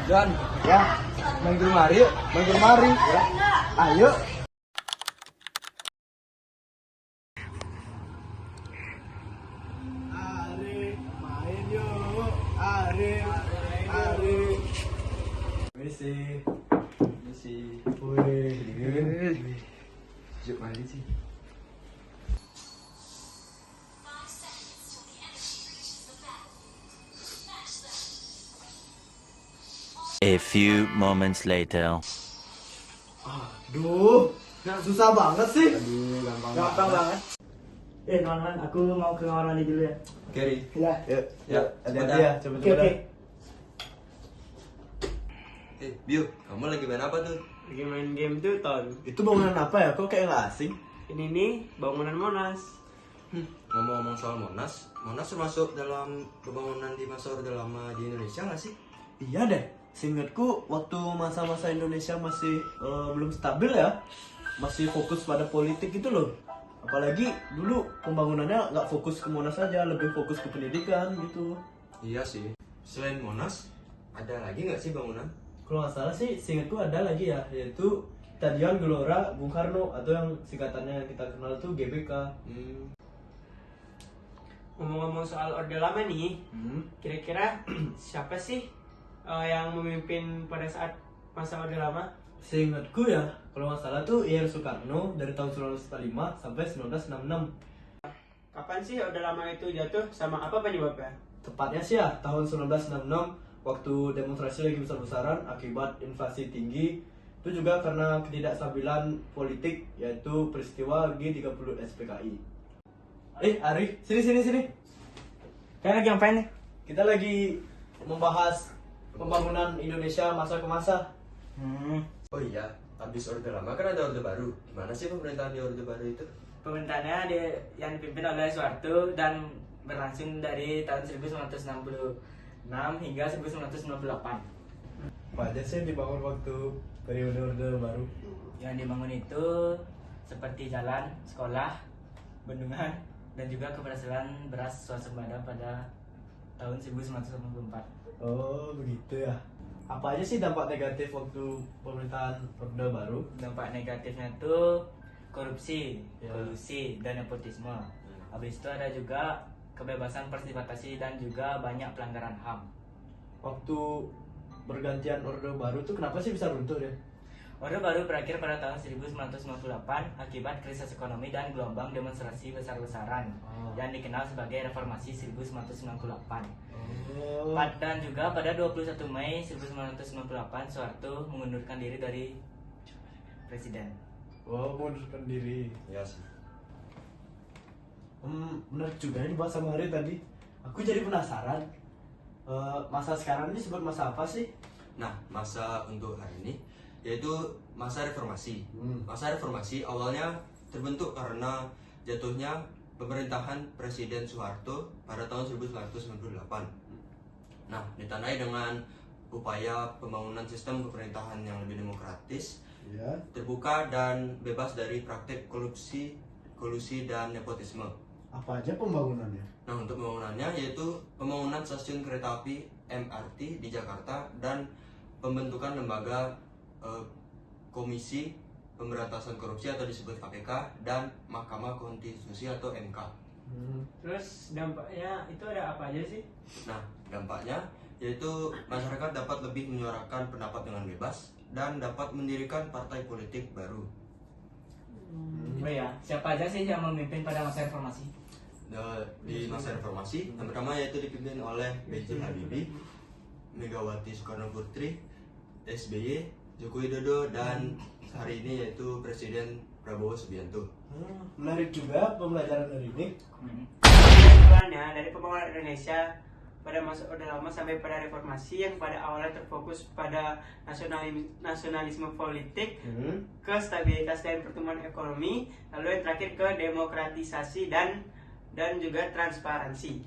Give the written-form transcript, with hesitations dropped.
Dan ya, main ke rumah yuk, main ke rumah ya. Ayo. Ari, main yuk. Ari. Misi. Wih, yuk mari sih. A few moments later. Aduh, susah banget sih. Aduh, Gampang banget. Teman-teman, aku mau ke kamar mandi dulu ya. Kiri. Ya. Ya, hati-hati ya, coba Oke, oke. Biu, kamu lagi main apa tuh? Lagi main game tuh, Ton. Itu bangunan apa ya? Kok kayak nggak asing? Ini nih bangunan Monas. Ngomong-ngomong soal Monas, Monas termasuk dalam pembangunan di masa Orde Lama di Indonesia nggak sih? Iya deh. Seingatku waktu masa-masa Indonesia masih belum stabil ya, masih fokus pada politik gitu loh. Apalagi dulu pembangunannya nggak fokus ke Monas saja, lebih fokus ke pendidikan gitu. Iya sih. Selain Monas, ada lagi nggak sih bangunan? Kalau nggak salah sih, seingatku ada lagi ya, yaitu Stadion Gelora Bung Karno atau yang singkatannya yang kita kenal tuh GBK. Ngomong-ngomong soal Orde Lama nih, kira-kira siapa sih yang memimpin pada saat masa Orde Lama? Seingatku ya, kalau nggak salah tuh IR Soekarno dari tahun 1945 sampai 1966. Kapan sih Orde Lama itu jatuh, sama apa penyebabnya? Tepatnya sih ya tahun 1966 waktu demonstrasi lagi besar-besaran akibat inflasi tinggi. Itu juga karena ketidakstabilan politik, yaitu peristiwa G30 SPKI. Ari, sini. Kalian lagi ngapain nih? Kita lagi membahas pembangunan Indonesia masa ke masa. Oh iya, habis Orde Lama kan ada Orde Baru. Gimana sih pemerintahan di Orde Baru itu? Pemerintahannya yang dipimpin oleh Soeharto dan berlangsung dari tahun 1966 hingga 1998. Apa aja sih yang dibangun waktu periode Orde Baru? Yang dibangun itu seperti jalan, sekolah, bendungan, dan juga keberhasilan beras swasembada pada tahun 1994. Oh begitu ya. Apa aja sih dampak negatif waktu pemerintahan Orde Baru? Dampak negatifnya itu korupsi, Ya. kolusi, dan nepotisme. Habis itu ada juga kebebasan bersifat dan juga banyak pelanggaran HAM. Waktu pergantian Orde Baru tuh kenapa sih bisa runtuh ya? Orde Baru berakhir pada tahun 1998 akibat krisis ekonomi dan gelombang demonstrasi besar-besaran yang dikenal sebagai Reformasi 1998. Dan juga pada 21 Mei 1998 Soeharto mengundurkan diri dari presiden. Mengundurkan diri. Iya sih. Menarik juga ini bahas sama Hari tadi. Aku jadi penasaran. Masa sekarang ini disebut masa apa sih? Nah, masa untuk hari ini yaitu masa reformasi. Masa reformasi awalnya terbentuk karena jatuhnya pemerintahan Presiden Soeharto pada tahun 1998. Nah, ditandai dengan upaya pembangunan sistem pemerintahan yang lebih demokratis, terbuka dan bebas dari praktek kolusi dan nepotisme. Apa aja pembangunannya? Nah, untuk pembangunannya yaitu pembangunan stasiun kereta api MRT di Jakarta dan pembentukan lembaga Komisi Pemberantasan Korupsi atau disebut KPK dan Mahkamah Konstitusi atau MK. Terus dampaknya itu ada apa aja sih? Nah, dampaknya yaitu masyarakat dapat lebih menyuarakan pendapat dengan bebas dan dapat mendirikan partai politik baru. Oh ya, siapa aja sih yang memimpin pada masa reformasi? Di masa reformasi, yang pertama yaitu dipimpin oleh B.J. Habibie, Megawati Soekarno Putri, SBY, Joko Widodo dan hari ini yaitu Presiden Prabowo Subianto. Menarik juga pembelajaran hari ini. Kesimpulannya, dari pembangunan Indonesia pada masa Orde Lama sampai pada reformasi yang pada awalnya terfokus pada nasionalisme politik, ke stabilitas dan pertumbuhan ekonomi, lalu yang terakhir ke demokratisasi dan juga transparansi.